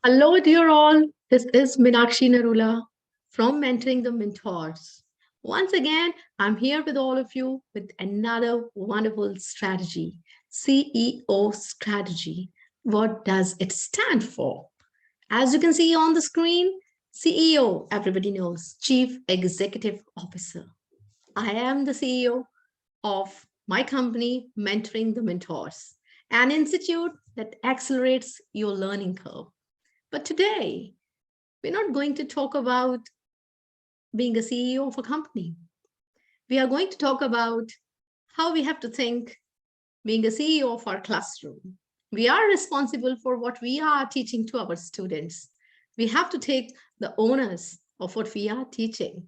Hello, dear all. This is Minakshi Narula from Mentoring the Mentors. Once again, I'm here with all of you with another wonderful strategy, CEO strategy. What does it stand for? As you can see on the screen, CEO, everybody knows, Chief Executive Officer. I am the CEO of my company, Mentoring the Mentors, an institute that accelerates your learning curve. But today, we're not going to talk about being a CEO of a company. We are going to talk about how we have to think being a CEO of our classroom. We are responsible for what we are teaching to our students. We have to take the onus of what we are teaching.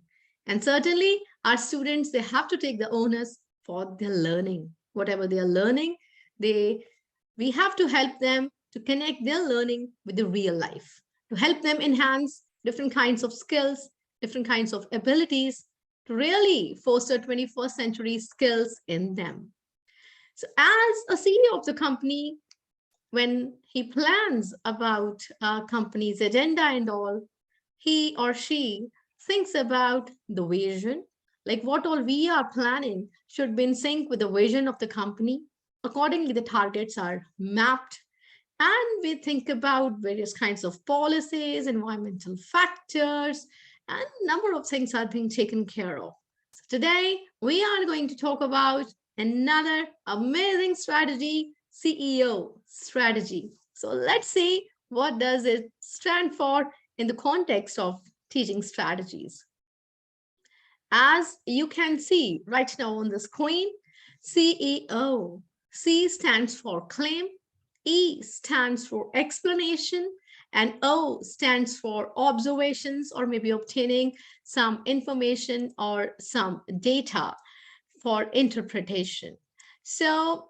And certainly, our students, they have to take the onus for their learning. Whatever they are learning, we have to help them to connect their learning with the real life, to help them enhance different kinds of skills, different kinds of abilities, to really foster 21st century skills in them. So as a CEO of the company, when he plans about a company's agenda and all, he or she thinks about the vision, like what all we are planning should be in sync with the vision of the company. Accordingly, the targets are mapped, and we think about various kinds of policies, environmental factors, and a number of things are being taken care of. So today, we are going to talk about another amazing strategy, CEO strategy. So let's see what does it stand for in the context of teaching strategies. As you can see right now on the screen, CEO. C stands for claim, E stands for explanation, and O stands for observations or maybe obtaining some information or some data for interpretation. So,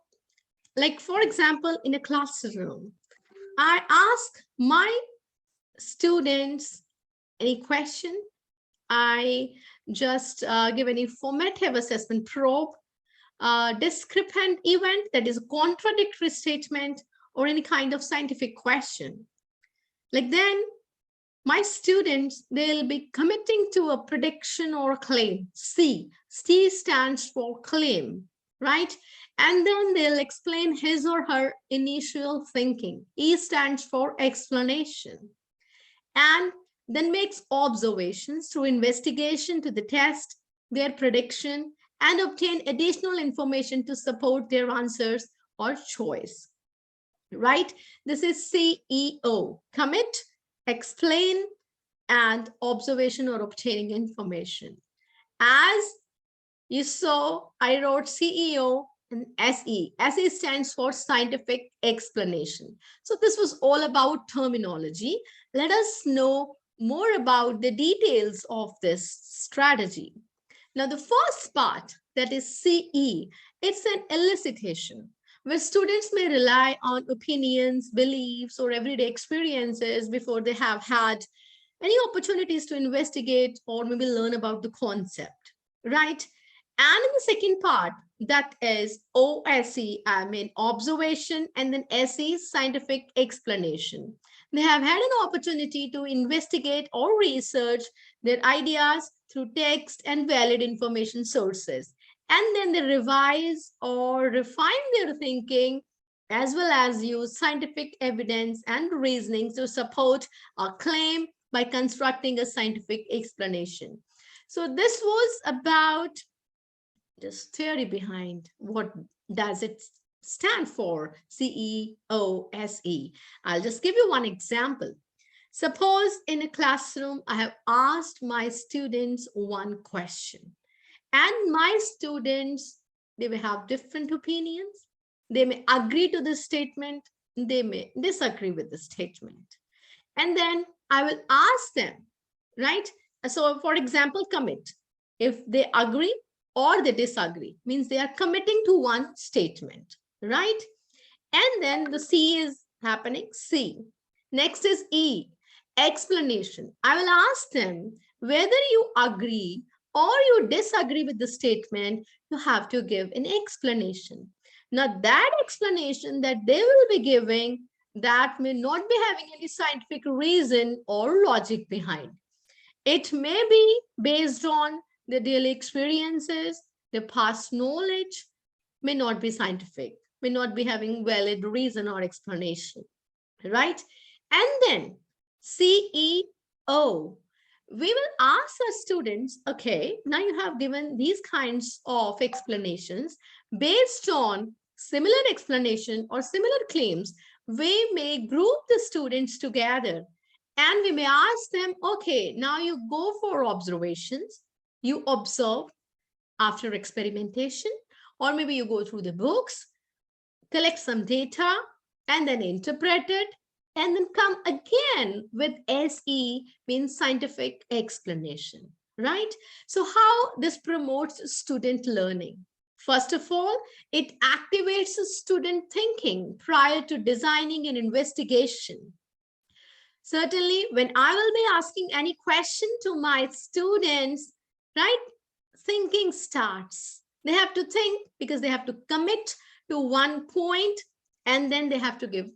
like for example, in a classroom, I ask my students any question. I just give any formative assessment probe, discrepant event, that is a contradictory statement, or any kind of scientific question. Like then my students, they'll be committing to a prediction or a claim. C stands for claim, right? And then they'll explain his or her initial thinking. E stands for explanation. And then makes observations through investigation to the test, their prediction, and obtain additional information to support their answers or choice, right? This is CEO, commit, explain, and observation or obtaining information. As you saw, I wrote CEO and SE. SE stands for scientific explanation. So this was all about terminology. Let us know more about the details of this strategy. Now, the first part, that is CE, it's an elicitation where students may rely on opinions, beliefs, or everyday experiences before they have had any opportunities to investigate or maybe learn about the concept, right? And in the second part, that is OSE, I mean observation, and then SE, scientific explanation. They have had an opportunity to investigate or research their ideas through text and valid information sources. And then they revise or refine their thinking as well as use scientific evidence and reasoning to support a claim by constructing a scientific explanation. So this was about just theory behind what does it stand for, CEOSE. I'll just give you one example. Suppose in a classroom, I have asked my students one question, and my students, they may have different opinions. They may agree to the statement, they may disagree with the statement. And then I will ask them, right? So for example, commit. If they agree or they disagree, means they are committing to one statement, right? And then the C is happening, C. Next is E, explanation. I will ask them whether you agree or you disagree with the statement, you have to give an explanation. Now that explanation that they will be giving, that may not be having any scientific reason or logic behind. It may be based on their daily experiences, their past knowledge, may not be scientific, may not be having valid reason or explanation, right? And then CEO, we will ask our students, okay, now you have given these kinds of explanations. Based on similar explanation or similar claims, we may group the students together and we may ask them, okay, now you go for observations, you observe after experimentation, or maybe you go through the books, collect some data, and then interpret it, and then come again with SE, means scientific explanation, right? So how this promotes student learning? First of all, it activates student thinking prior to designing an investigation. Certainly, when I will be asking any question to my students, right, thinking starts. They have to think because they have to commit to one point and then they have to give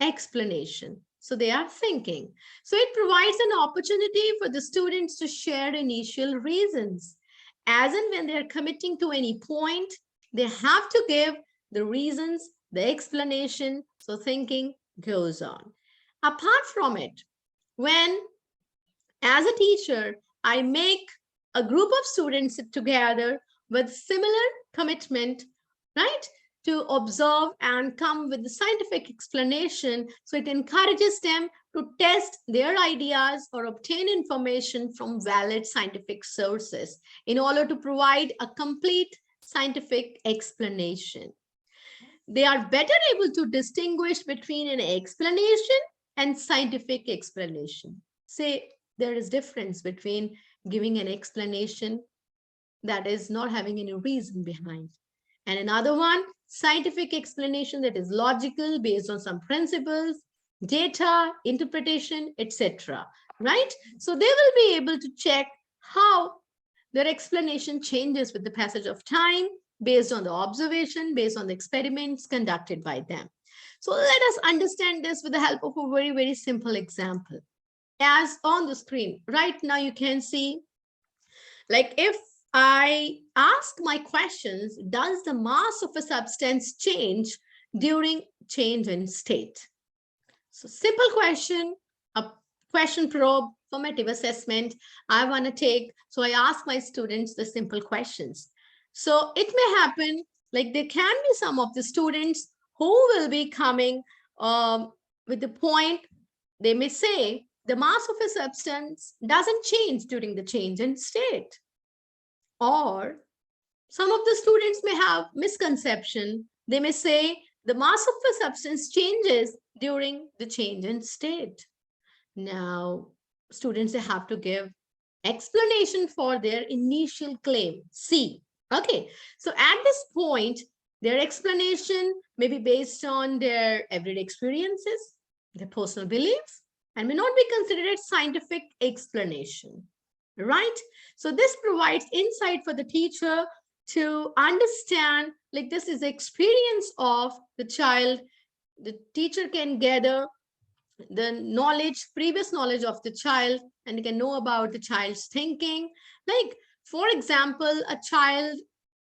explanation. So they are thinking. So it provides an opportunity for the students to share initial reasons. As and when they're committing to any point, they have to give the reasons, the explanation. So thinking goes on. Apart from it, when as a teacher, I make a group of students sit together with similar commitment, right, to observe and come with the scientific explanation. So it encourages them to test their ideas or obtain information from valid scientific sources in order to provide a complete scientific explanation. They are better able to distinguish between an explanation and scientific explanation. Say there is difference between giving an explanation that is not having any reason behind, and another one, scientific explanation that is logical based on some principles, data, interpretation, etc. Right? So they will be able to check how their explanation changes with the passage of time based on the observation, based on the experiments conducted by them. So let us understand this with the help of a very, very simple example. As on the screen, right now you can see, like if I ask my questions, does the mass of a substance change during change in state? So simple question, a question probe, formative assessment I want to take. So I ask my students the simple questions. So it may happen, like there can be some of the students who will be coming with the point, they may say the mass of a substance doesn't change during the change in state. Or some of the students may have misconception. They may say the mass of a substance changes during the change in state. Now, students have to give explanation for their initial claim, C. Okay, so at this point, their explanation may be based on their everyday experiences, their personal beliefs, and may not be considered a scientific explanation, right? So this provides insight for the teacher to understand, like this is the experience of the child. The teacher can gather the knowledge, previous knowledge of the child, and can know about the child's thinking. Like, for example, a child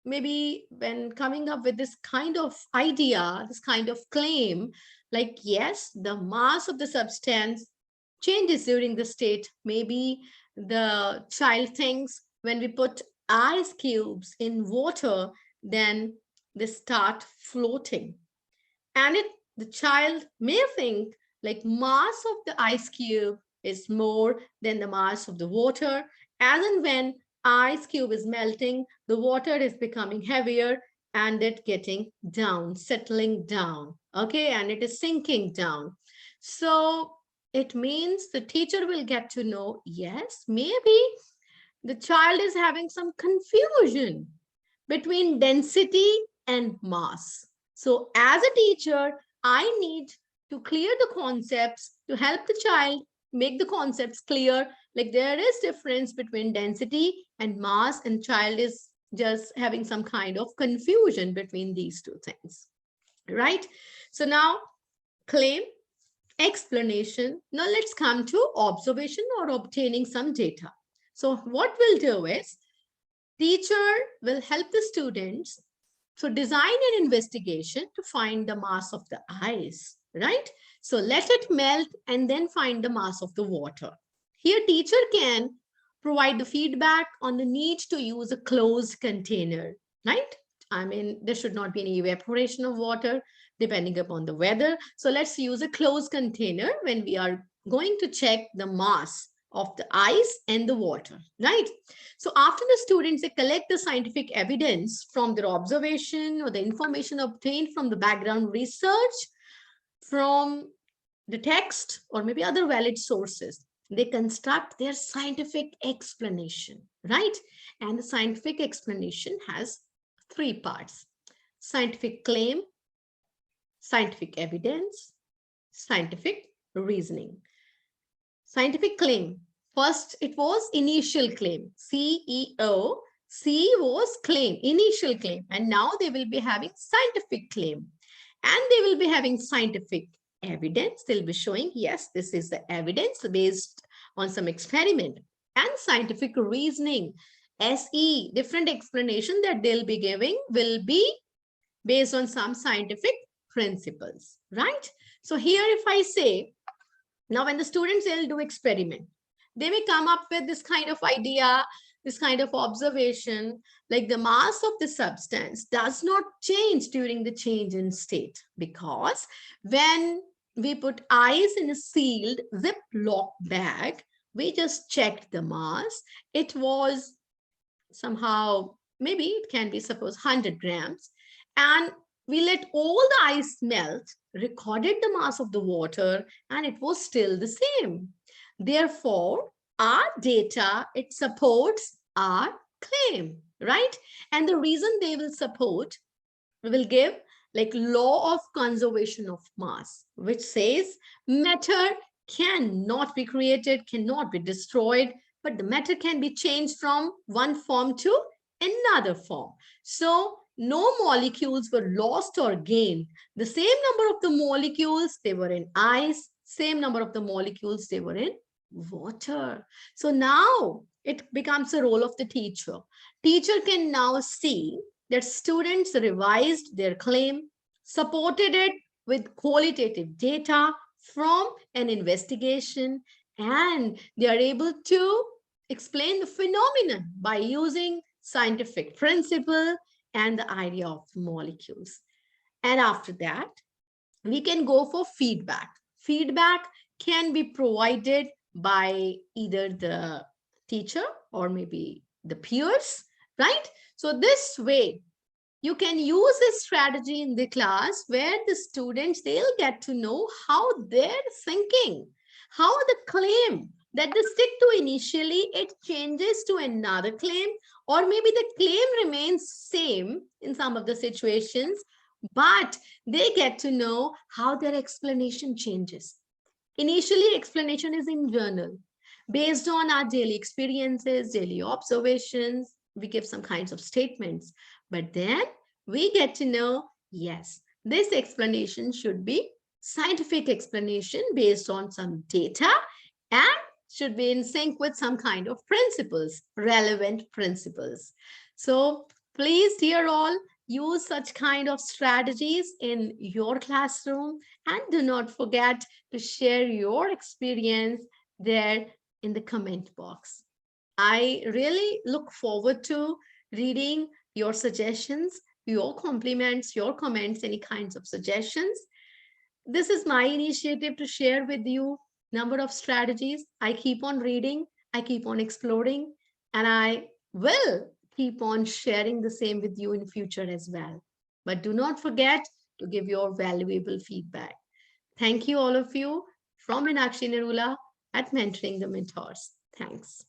maybe when coming up with this kind of idea, this kind of claim, like, yes, the mass of the substance changes during the state. Maybe the child thinks when we put ice cubes in water, then they start floating. And the child may think like mass of the ice cube is more than the mass of the water. As and when ice cube is melting, the water is becoming heavier and it getting down, settling down. Okay, and it is sinking down. So it means the teacher will get to know, yes, maybe the child is having some confusion between density and mass. So as a teacher, I need to clear the concepts to help the child make the concepts clear. Like there is difference between density and mass, and child is just having some kind of confusion between these two things, right? So now claim, explanation. Now let's come to observation or obtaining some data. So what we'll do is, teacher will help the students to design an investigation to find the mass of the ice, right? So let it melt and then find the mass of the water. Here teacher can provide the feedback on the need to use a closed container, right? I mean, there should not be any evaporation of water depending upon the weather. So let's use a closed container when we are going to check the mass of the ice and the water, right? So after the students, they collect the scientific evidence from their observation or the information obtained from the background research, from the text or maybe other valid sources. They construct their scientific explanation, right? And the scientific explanation has three parts: scientific claim, scientific evidence, scientific reasoning. Scientific claim. First, it was initial claim, CEO. C was claim, initial claim. And now they will be having scientific claim. And they will be having scientific evidence. They'll be showing, yes, this is the evidence based on some experiment. And scientific reasoning, SE, different explanation that they'll be giving will be based on some scientific principles, right? So here if I say, now when the students, they'll do experiment, they may come up with this kind of idea, this kind of observation, like the mass of the substance does not change during the change in state, because when we put ice in a sealed Ziploc bag, we just checked the mass. It was somehow, maybe it can be suppose 100 grams, and we let all the ice melt, recorded the mass of the water, and it was still the same. Therefore, our data, it supports our claim, right? And the reason they will support, we will give like law of conservation of mass, which says matter cannot be created, cannot be destroyed, but the matter can be changed from one form to another form. So no molecules were lost or gained. The same number of the molecules, they were in ice, same number of the molecules, they were in water. So now it becomes a role of the teacher. Teacher can now see that students revised their claim, supported it with qualitative data from an investigation, and they are able to explain the phenomenon by using scientific principle and the idea of molecules. And after that, we can go for feedback. Feedback can be provided by either the teacher or maybe the peers, right? So this way, you can use this strategy in the class where the students, they'll get to know how they're thinking, how the claim that they stick to initially, it changes to another claim, or maybe the claim remains same in some of the situations, but they get to know how their explanation changes. Initially, explanation is in journal. Based on our daily experiences, daily observations, we give some kinds of statements. But then we get to know, yes, this explanation should be scientific explanation based on some data and should be in sync with some kind of principles, relevant principles. So please, dear all, use such kind of strategies in your classroom, and do not forget to share your experience there in the comment box. I really look forward to reading your suggestions, your compliments, your comments, any kinds of suggestions. This is my initiative to share with you number of strategies. I keep on reading, I keep on exploring, and I will keep on sharing the same with you in future as well. But do not forget to give your valuable feedback. Thank you, all of you, from Meenakshi Narula at Mentoring the Mentors. Thanks.